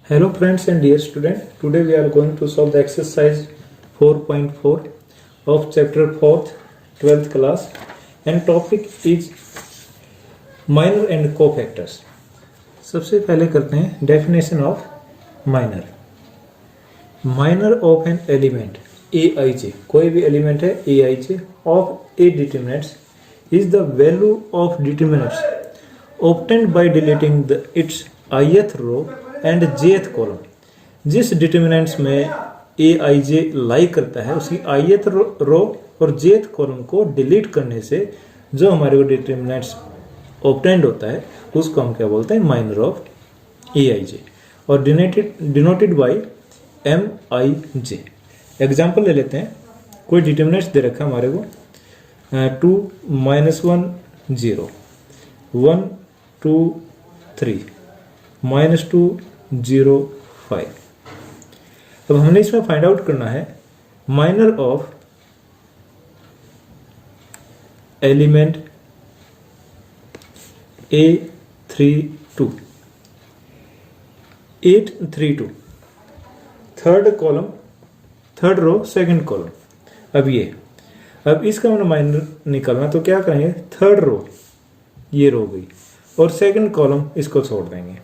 Hello friends and dear student, today we are going to solve the exercise 4.4 of chapter 4th 12th class and topic is minor and cofactors. सबसे पहले करते हैं definition of minor. Minor of an element aij, कोई भी element है aij of a determinants is the value of determinants obtained by deleting its ith row and jth column. जिस determinants में ए आई जे लाई करता है उसकी ith रो और jth कॉलम को डिलीट करने से जो हमारे को डिटर्मिनेंट्स ऑब्टेंड होता है उसको हम क्या बोलते हैं, minor of A I J, और denoted by M I J. Example ले लेते हैं. कोई डिटर्मिनेंट्स दे रखा है हमारे को 2 -1 0 1 2 3 -2 0 5. अब हमने इसमें फाइंड आउट करना है minor of element A32 832 third column, third row, second column. अब इसका मैंने माइनर निकालना तो क्या करेंगे, थर्ड रो ये रो गई और सेकंड कॉलम इसको छोड़ देंगे.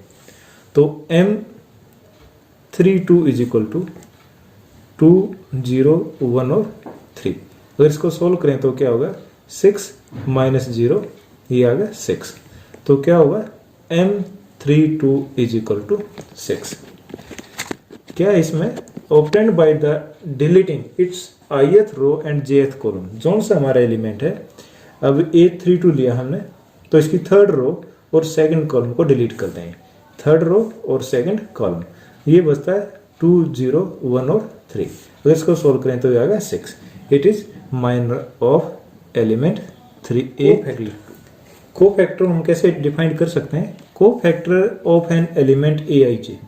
तो M32 इज इक्वल टू 2 0 1 और 3. अगर इसको सोल्व करें तो क्या होगा, 6 -0 ये आ गया 6. तो क्या होगा, M32 इज इक्वल टू 6. क्या इसमें obtained by the deleting its ith row and jth column. जोन सा हमारा एलिमेंट है. अब A32 लिया हमने तो इसकी थर्ड रो और सेकंड कॉलम को डिलीट कर देंगे. थर्ड रो और सेकंड कॉलम ये बचता है 2 0 1 और 3. अगर इसको सोल्व करें तो ये आ गया 6. It is minor of element 3A32. Cofactor हम कैसे डिफाइन कर सकते हैं, cofactor of an element a I j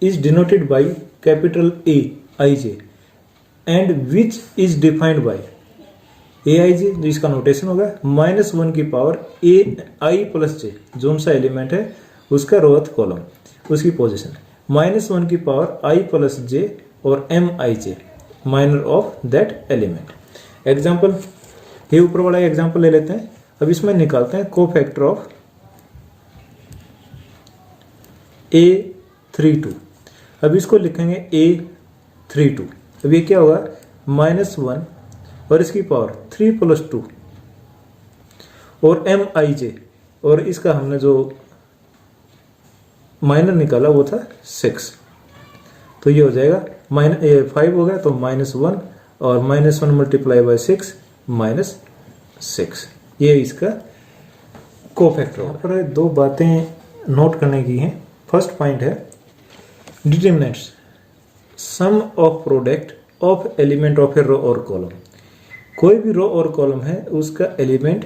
is denoted by capital A I j and which is defined by a I j, जिसका नोटेशन होगा -1 की power a i plus j. जोन सा एलिमेंट है उसका रोथ कॉलम, उसकी position -1 की power आई plus J और M I J, minor of that element. Example ये ऊपर वाला एग्जाम्पल ले लेते हैं. अब इसमें निकालते हैं कोफैक्टर ऑफ A32. अब इसको लिखेंगे A32. अब ये क्या होगा, -1 और इसकी पावर 3 + 2 और एम आई जे, और इसका हमने जो माइनर निकाला वो था 6. तो ये हो जाएगा 5 हो गया तो -1 और -1 मल्टीप्लाई बाय 6 -6. ये इसका कोफैक्टर. यहाँ पर दो बातें नोट करने की हैं. फर्स्ट पॉइंट है determinants sum of product of element of a row or column. कोई भी रो और कॉलम है उसका एलिमेंट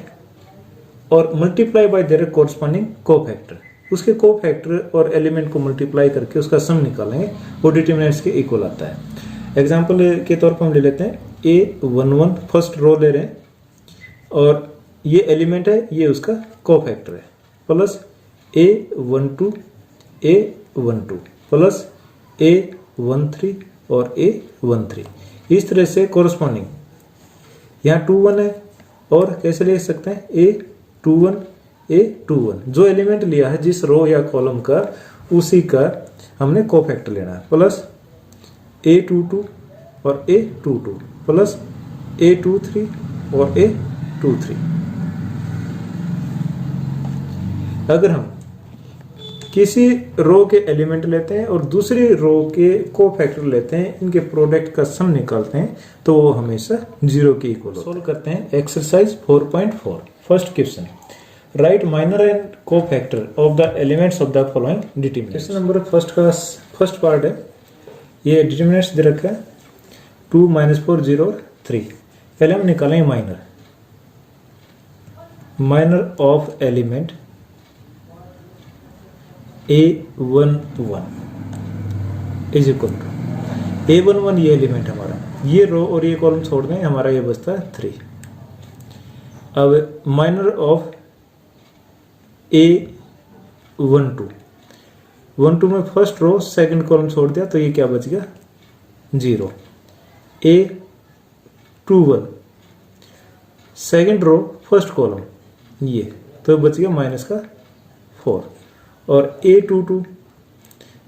और multiply by there corresponding cofactor, उसके कोफैक्टर और एलिमेंट को मल्टीप्लाई करके उसका सम निकालेंगे, वो डिटर्मिनेंट्स के इक्वल आता है. एग्जांपल के तौर पर हम ले लेते हैं A11 फर्स्ट रो ले रहे हैं और ये एलिमेंट है, ये उसका कोफैक्टर है, प्लस A12 प्लस A13 और A13. इस तरह से कोरस्पॉन्डिंग यहाँ 21 है और कैसे ले सकते हैं A21 जो एलिमेंट लिया है जिस रो या कॉलम का उसी का हमने कोफैक्टर लेना है, प्लस A22 और A22 प्लस A23 और A23. अगर हम किसी रो के एलिमेंट लेते हैं और दूसरी रो के कोफैक्टर लेते हैं, इनके प्रोडक्ट का सम निकालते हैं तो वो हमेशा 0 के इक्वल होता है. सोल्व करते हैं exercise 4.4. First question, right minor and cofactor of the elements of the following determinants. Question number first part है, ये डिटर्मिनेंट्स दे रखा है 2 -4 0 और 3. पहले हम निकालेंगे minor of element A11 is equal to A11 ये एलिमेंट हमारा, ये रो और ये कॉलम छोड़ दें, हमारा ये बचता है 3. अब माइनर ऑफ A12 1 2 में फर्स्ट रो सेकंड कॉलम छोड़ दिया तो ये क्या बच गया 0। A 2 1 second row first column ये तो बच गया -4 और A 2 2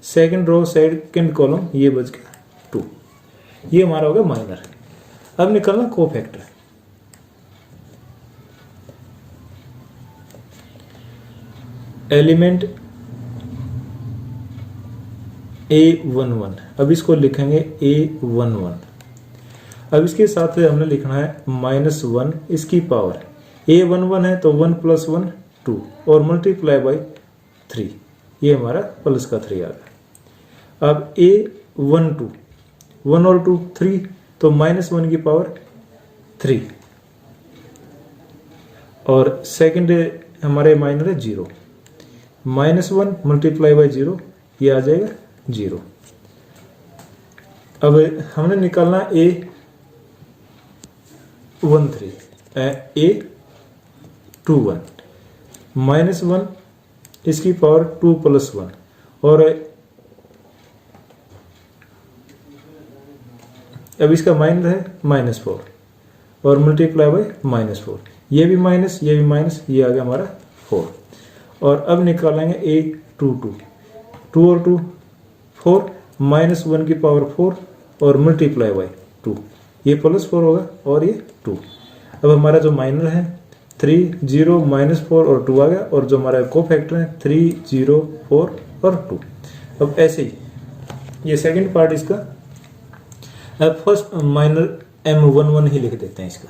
second row second column ये बच गया 2। ये हमारा होगा माइनर। अब निकलना कोफैक्टर। एलिमेंट A11, अब इसको लिखेंगे A11। अब इसके साथ हमने लिखना है -1 इसकी पावर। A11 है तो 1 + 1 2 और मल्टीप्लाई बाई 3, ये हमारा प्लस का 3 आ गया। अब A12 1 और 2 3 तो -1 की पावर 3 और सेकंड हमारे माइनर है 0। -1 मल्टीप्लाई बाई 0 ये आ जाएगा 0। अब हमने निकालना A13 A21 -1 इसकी पावर 2 + 1 और अब इसका माइनर है -4 और मल्टीप्लाई बाई -4, ये भी माइनस ये भी माइनस, ये आ गया हमारा 4। और अब निकालेंगे A22 2 और 2 4 -1 की पावर 4 और मल्टीप्लाई बाई 2, ये +4 होगा और ये 2। अब हमारा जो माइनर है 3 0 -4 और 2 आ गया और जो हमारा कोफैक्टर है 3 0 4 और 2। अब ऐसे ही ये सेकंड पार्ट इसका। अब फर्स्ट माइनर M11 ही लिख देते हैं इसका।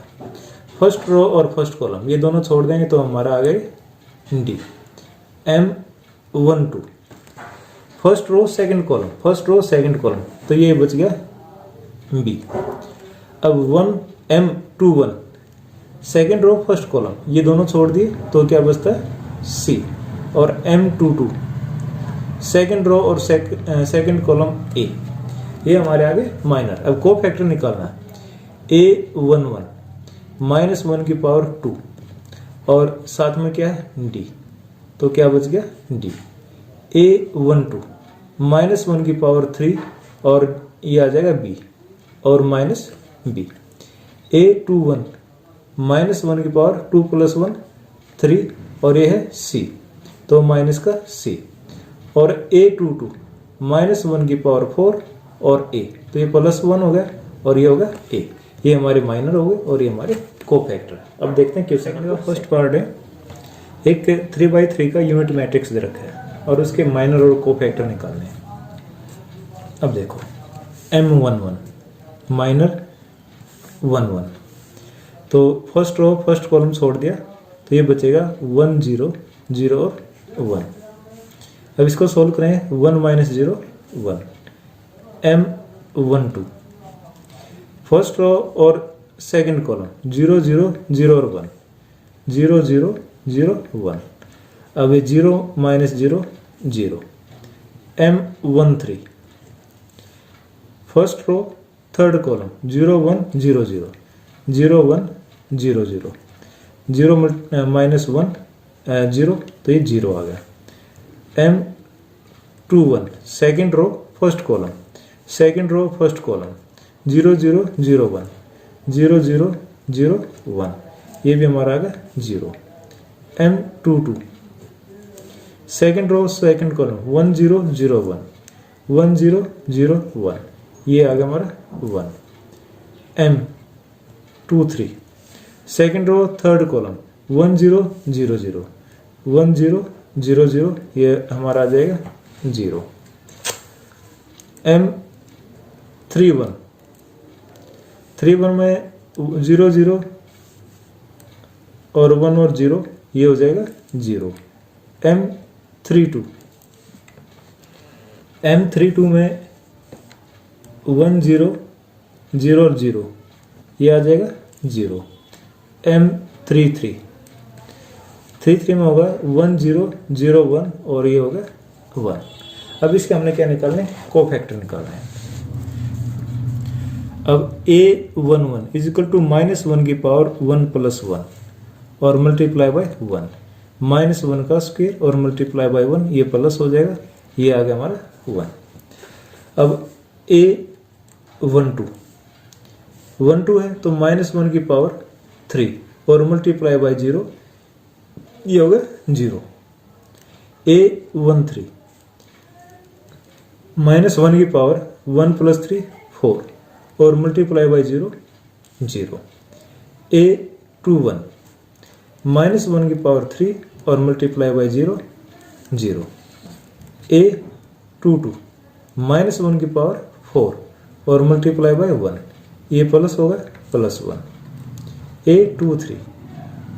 फर्स्ट रो और फर्स्ट कॉलम ये दोनों छोड़ देंगे तो हमारा आ गए D। M12 first row second column, first row second column तो ये बच गया B। अब M21 second row first column ये दोनों छोड़ दिए तो क्या बचता है C। और M22 सेकंड रो और सेकंड कॉलम A, ये हमारे आगे माइनर। अब कोफैक्टर निकालना है A11 -1 की पावर 2 और साथ में क्या है D, तो क्या बच गया D। A12 -1 की पावर 3 और ये आ जाएगा B और माइनस B। A21 -1 की पावर 2 + 1 3 और ये है C तो माइनस का C। और A22 -1 की पावर 4 और A तो ये +1 हो गया और ये होगा A। ये हमारे माइनर हो गए और ये हमारे कोफैक्टर। अब देखते हैं क्यों। सेकंड का फर्स्ट पार्ट है, एक 3/3 का यूनिट मैट्रिक्स दे रखा है और उसके माइनर और कोफैक्टर निकालने हैं। अब देखो M11 माइनर 1 1 तो फर्स्ट रो फर्स्ट कॉलम छोड़ दिया तो ये बचेगा 1 0 0 और 1। अब इसको सोल्व करें 1 - 0 1। M12 फर्स्ट रो और सेकंड कॉलम 0 0 0 और 1 0 0 0 1। अब ये 0 - 0 0। M13 first row third column 0 1 0 0 0 1 0 0 0 -1 0 तो ये 0 आ गया। M21 second row first column second row first column 0 0 0 1 0 0 0 1, ये भी हमारा आ गया 0। M22 second row second column 1 0 0 1 1 0 0 1, ये आ गया हमारा 1। M23 second row third column 1 0 0 0 1 0 0 0, ये हमारा आ जाएगा 0। M31 31 में 0 0 और 1 और 0, ये हो जाएगा 0। M32 में 1 0 0 और 0, ये आ जाएगा 0। M33 में होगा 1 0 0 1 और ये होगा 1। अब इसके हमने क्या निकालने, कोफैक्टर निकालना है। अब A11 = -1 की पावर 1 + 1 और मल्टीप्लाई बाय 1 -1 का स्क्वायर और मल्टीप्लाई बाय 1, ये प्लस हो जाएगा ये आ गया हमारा 1। अब A12 है तो -1 की पावर 3 और मल्टीप्लाई बाय 0, ये होगा 0। A13 -1 की पावर 1 + 3 4 और मल्टीप्लाई बाय 0 0। A21 -1 की पावर 3 और मल्टीप्लाई बाय 0 0। A22 -1 की पावर 4 और मल्टीप्लाई बाय 1, ये प्लस होगा +1। A23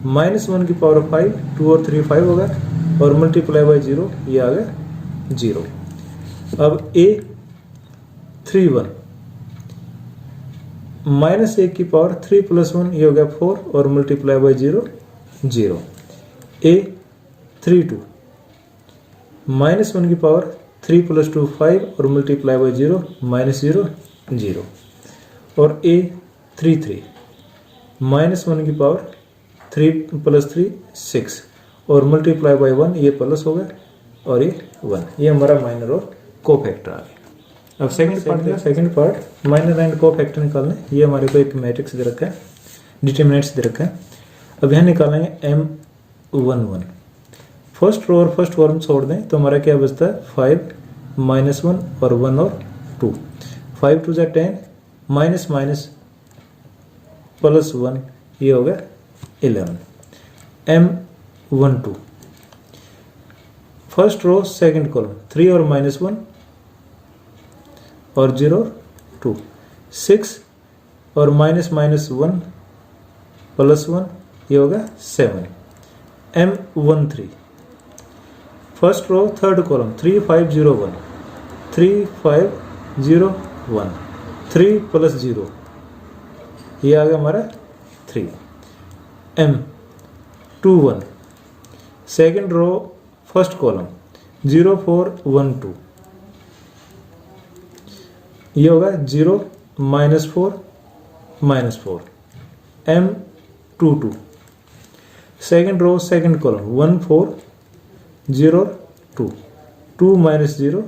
-1 की पावर 5, 2 और 3 5 होगा और मल्टीप्लाई बाय 0, ये आ गया 0। अब A31 -1 की पावर 3 + 1, ये हो गया 4 और मल्टीप्लाई बाय 0 0। A32 -1 की पावर 3 + 2 5 और मल्टीप्लाई बाय 0 -0 0। और A33 -1 की पावर 3 + 3 6 और मल्टीप्लाई बाय 1, ये प्लस होगा और ये 1। ये हमारा माइनर और कोफैक्टर आ गया। अब second part minor and cofactor निकालने। ये हमारे को एक मैट्रिक्स दे रखा है, डिटरमिनेंट्स दे रखा है। अब यहाँ निकालेंगे M11। फर्स्ट रो और फर्स्ट कॉलम छोड़ दें तो हमारा क्या बचता है 5 -1 और 1 और 2। 5 2 = 10 माइनस +1, ये हो गया 11। M12 first row second column 3 और -1 और 0 2 6 और -1 +1, ये होगा 7। M13 first row third column 3 5 0 1 3 5 0 1 3 + 0, ये आ गया हमारा 3। M21 second row first column 0 4 1 2, ये होगा 0 -4 -4। M22 second row second column 1 4 0 2 2 -0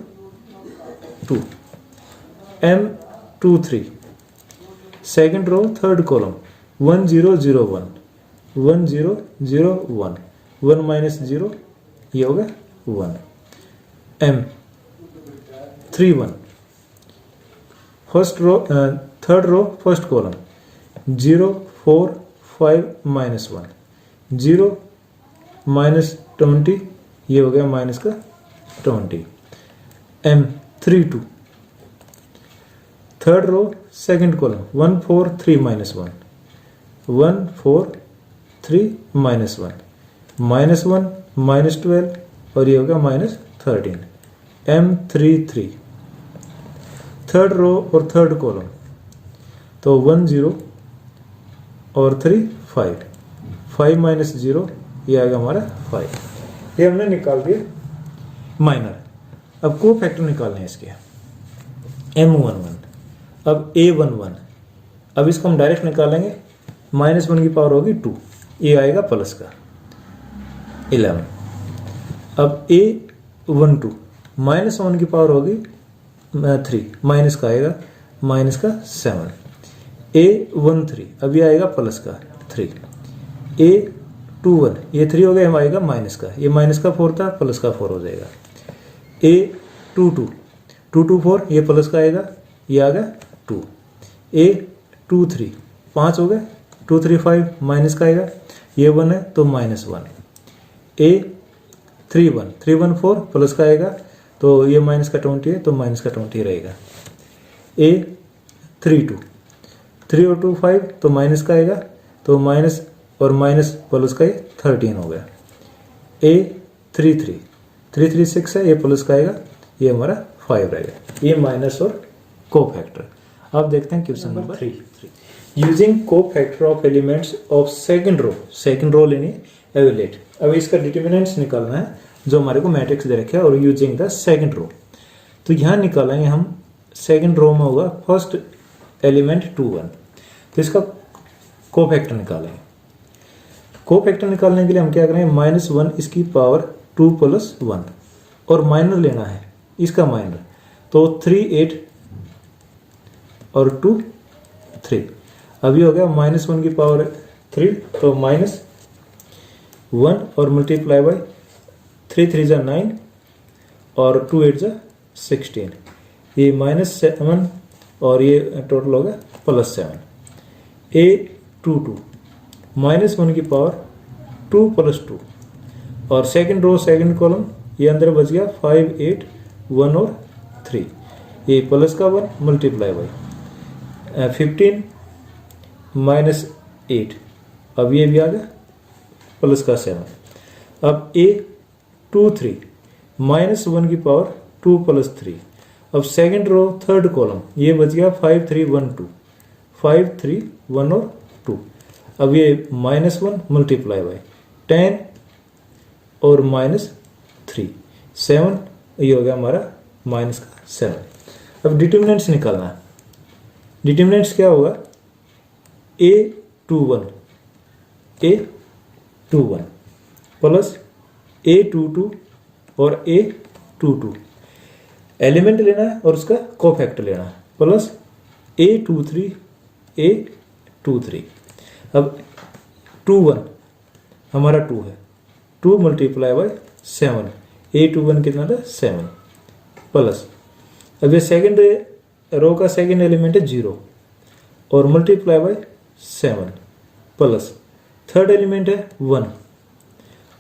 2। M23 second row third column 1 0 0 1 1 0 0 1 1 -0, ये होगा 1। M31 first row third row first column 0 4 5 -1 0 -20, ये हो गया -20। M32 third row second column 1 4 3 -1 1 4 3 -1 -1 -12 और ये होगा -13। M33 थर्ड रो और थर्ड कॉलम तो 1 0 और 3 5 5 -0, ये आएगा हमारा 5। ये हमने निकाल दिया माइनर। अब कोफैक्टर निकालने हैं इसके। M11 अब A11, अब इसको हम डायरेक्ट निकालेंगे। -1 की पावर होगी 2, ये आएगा प्लस का 11। अब A12 -1 की पावर होगी 3, माइनस का आएगा -7। A13 अभी आएगा प्लस का 3। A21 ये 3 हो गया, आएगा माइनस का, ये -4 था, प्लस का 4 हो जाएगा। A22 2 2 4, ये प्लस का आएगा, ये आ गया 2। A23 5 हो गए, 2 3 5 माइनस का आएगा, ये 1 है तो -1। A31 3 1 4 प्लस का आएगा, तो ये -20 है तो -20 रहेगा। A32 3 और 2 5 तो माइनस का आएगा, तो माइनस और माइनस प्लस का 13 हो गया। A33 3 3 6 है, ये प्लस का आएगा, ये हमारा 5 रहेगा। ये माइनस और कोफैक्टर। अब देखते हैं question number 3। Using cofactor of elements of second row लेनी एवेलेट। अब इसका डिटरमिनेंट्स निकालना है जो हमारे को मैट्रिक्स दे रखे हैं, और यूजिंग द सेकंड रो। तो यहाँ निकालेंगे हम, सेकंड रो में होगा फर्स्ट एलिमेंट 2 1, तो इसका कोफैक्टर निकालेंगे। कोफैक्टर निकालने के लिए हम क्या करेंगे, -1 इसकी पावर 2 + 1, और माइनर लेना है इसका माइनर, तो 3 8 और 2 3। अभी हो गया -1 की पावर 3, तो -1 और मल्टीप्लाई बाय 3 3 जा 9 और 2 8 जा 16। ये -7 और ये टोटल हो गया +7। A22 -1 की पावर 2 + 2 और सेकंड रो सेकंड कॉलम ये अंदर बच गया 5 8 1 और 3। ये प्लस का 1 मल्टीप्लाई बाई 15 -8। अब ये भी आ गया प्लस का 7। अब A23 -1 की पावर 2 + 3। अब सेकंड रो थर्ड कॉलम ये बच गया 5 3 1 2 5 3 1 और 2। अब ये -1 मल्टीप्लाई बाई 10 और -3 7। ये हो गया हमारा -7। अब डिटर्मिनेंट्स निकालना है। डिटर्मिनेंट्स क्या होगा? A21 प्लस A22 और A22 एलिमेंट लेना है और उसका कोफैक्टर लेना है, प्लस A23 A23। अब 21 हमारा 2 है, 2 मल्टीप्लाई बाय 7। A21 कितना था? 7 प्लस। अब ये सेकंड रो का सेकंड एलिमेंट है 0 और multiply by 7 plus. Third element है 1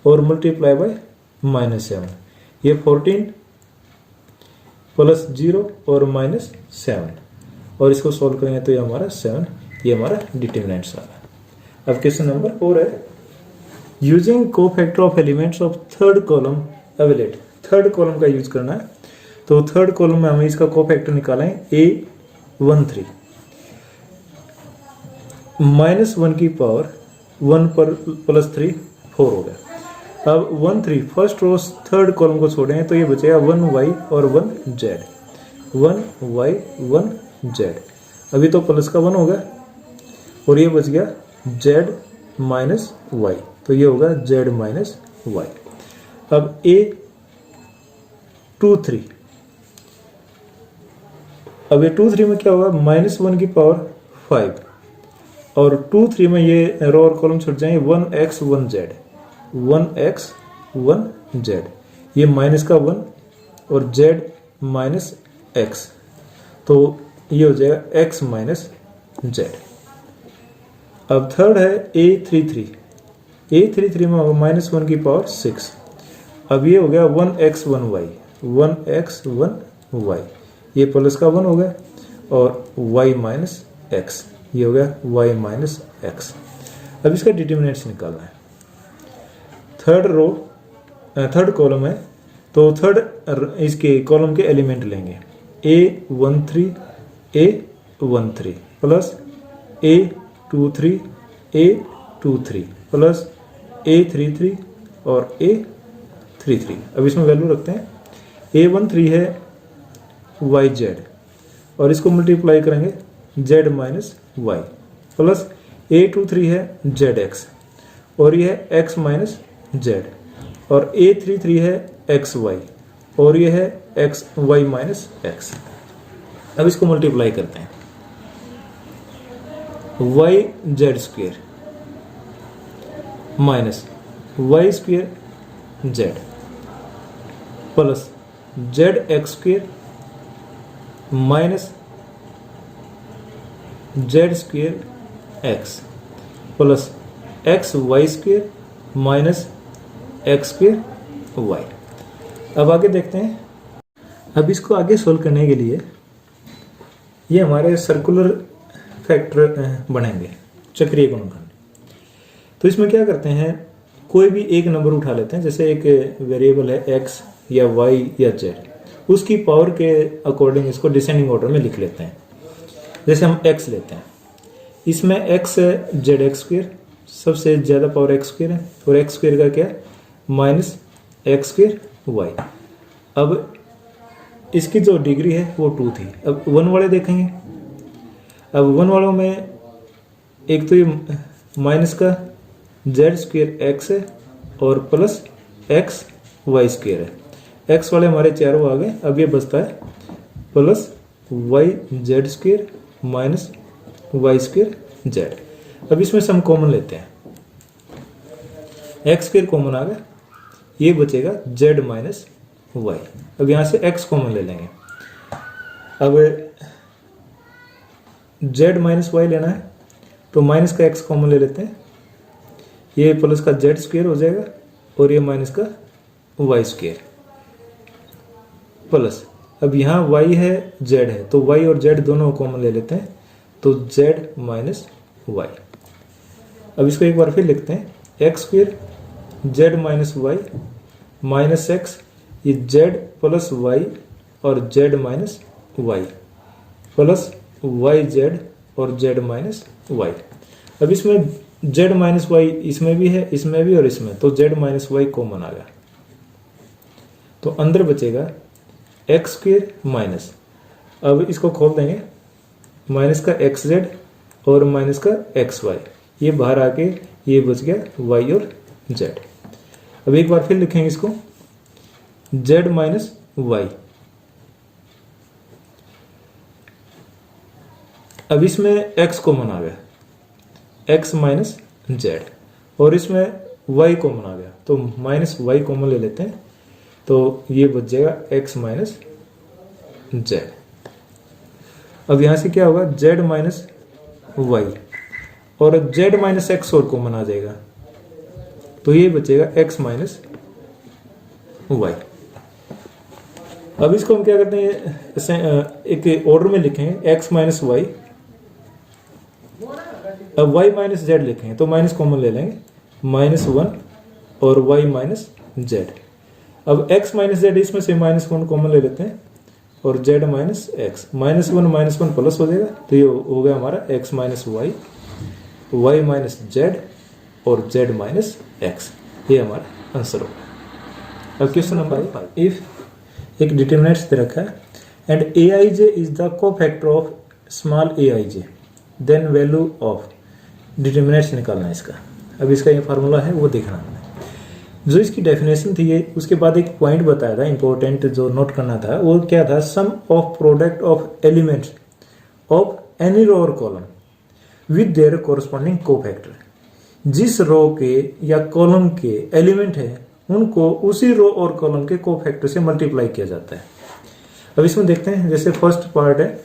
और मल्टीप्लाई बाय -7। ये 14 प्लस 0 और -7 और इसको सॉल्व करेंगे तो ये हमारा 7। ये हमारा डिटर्मिनेंट्स आ रहा है। अब क्वेश्चन नंबर 4 है, using cofactor of elements of third column evaluate. Third column का यूज करना है, तो थर्ड कॉलम में हमें इसका कोफैक्टर निकाला है A13 -1 की पावर 1 पर +3 4 हो गया। अब 1 3 फर्स्ट रो थर्ड कॉलम को छोड़ें तो ये बचेगा 1y और 1z। 1y 1z। अभी तो प्लस का 1 होगा और ये बच गया z -y, तो ये होगा z -y। अब A23, अब ये 2 3 में क्या होगा? -1 की पावर 5 और 2 3 में ये रो और कॉलम छुट जाएंगे 1x 1z 1x 1z। ये माइनस का 1 और z -x, तो ये हो जाएगा x -z। अब थर्ड है A33 में होगा -1 की पावर 6। अब ये हो गया 1x 1y 1x 1y। ये प्लस का 1 हो गया और y -x, ये हो गया y -x। अब इसका डिटर्मिनेंट्स निकालना है। थर्ड कॉलम है, तो थर्ड इसके कॉलम के एलिमेंट लेंगे। A13 A13 plus A23 A23 plus A33 और A33। अब इसमें वैल्यू रखते हैं। A13 है yz और इसको मल्टीप्लाई करेंगे z -y प्लस A23 है zx और ये है x -z और A33 है xy और ये है y -x। अब इसको मल्टीप्लाई करते हैं। yz² minus y² z plus zx² minus z² x plus xy² minus x² y। अब आगे देखते हैं। अब इसको आगे सोल्व करने के लिए ये हमारे सर्कुलर फैक्टर बनेंगे, चक्रीय गुणनखंड। तो इसमें क्या करते हैं, कोई भी एक नंबर उठा लेते हैं, जैसे एक वेरिएबल है x या y या z, उसकी पावर के अकॉर्डिंग इसको डिसेंडिंग ऑर्डर में लिख लेते हैं। जैसे हम x लेते हैं, इसमें x है zx², सबसे ज़्यादा पावर x² है और x² का क्या है -x² y। अब इसकी जो डिग्री है वो 2 थी। अब 1 वाले देखेंगे। अब 1 वालों में एक तो ये माइनस का z² x है और प्लस x y² है। एक्स वाले हमारे चारों आ गए। अब ये बचता है plus y z square minus y square z. अब इसमें से हम कॉमन लेते हैं, एक्स स्क्वेयर कॉमन आ गया, ये बचेगा जेड माइनस वाई। अब यहां से एक्स कॉमन ले लेंगे। अब जेड माइनस वाई लेना है तो माइनस का एक्स कॉमन ले लेते हैं, ये प्लस का जेड स्क्वेयर हो जाएगा और ये माइनस का वाई स्क्वेयर प्लस, अब यहाँ y है z है तो y और z दोनों कॉमन ले लेते हैं तो z माइनस वाई। अब इसको एक बार फिर लिखते हैं, x square z minus y minus x, ये z प्लस वाई और z minus y plus y z और z माइनस वाई। अब इसमें z माइनस वाई इसमें भी है, इसमें भी और इसमें, तो z माइनस वाई कॉमन आ गया। तो अंदर बचेगा एक्स स्क्वेयर माइनस, अब इसको खोल देंगे, माइनस का एक्स जेड और माइनस का एक्स वाई, ये बाहर आके ये बच गया वाई और जेड। अब एक बार फिर लिखेंगे इसको, जेड माइनस वाई। अब इसमें एक्स कॉमन आ गया, एक्स माइनस जेड, और इसमें वाई कॉमन आ गया तो माइनस वाई कॉमन ले लेते हैं तो ये बच जाएगा x माइनस जेड। अब यहां से क्या होगा, z माइनस वाई और z माइनस एक्स और कॉमन आ जाएगा तो ये बचेगा x माइनस वाई। अब इसको हम क्या करते हैं, एक ऑर्डर में लिखेंगे, x माइनस वाई, अब y माइनस जेड लिखेंगे तो माइनस कॉमन ले लेंगे, -1 और y माइनस जेड। अब x माइनस जेड इसमें से -1 कॉमन ले लेते हैं और z माइनस एक्स, -1 प्लस हो जाएगा तो ये हो गया हमारा x minus y, y minus z और z माइनस एक्स, ये हमारा आंसर होगा। अब क्वेश्चन नंबर 5, इफ एक डिटरमिनेंट दे रखा है and aij is the cofactor of small aij, then value of determinant निकालना है इसका। अब इसका ये फार्मूला है वो देखना है। जो इसकी डेफिनेशन थी ये, उसके बाद एक पॉइंट बताया था इंपॉर्टेंट जो नोट करना था, वो क्या था, sum of product of elements of any row or column with their corresponding cofactor. जिस रो के या कॉलम के एलिमेंट है उनको उसी रो और कॉलम के कोफैक्टर से मल्टीप्लाई किया जाता है। अब इसमें देखते हैं, जैसे फर्स्ट पार्ट है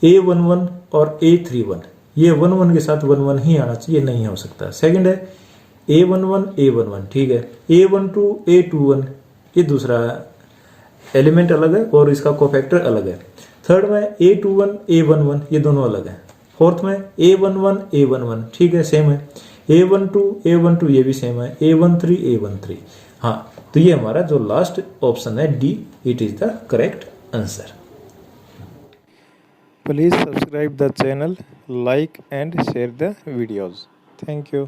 A11 और A31, ये 11 के साथ 11 ही आना चाहिए, नहीं हो सकता। सेकंड है A11 ठीक है, A12 A21 ये दूसरा एलिमेंट अलग है और इसका कोफैक्टर अलग है। थर्ड में A21 A11 ये दोनों अलग है। फोर्थ में A11 A11 ठीक है, सेम है। A12 ये भी सेम है। A13 A13, हाँ, तो ये हमारा जो लास्ट ऑप्शन है D, it is the correct answer. Please subscribe the channel, like and share the videos. Thank you.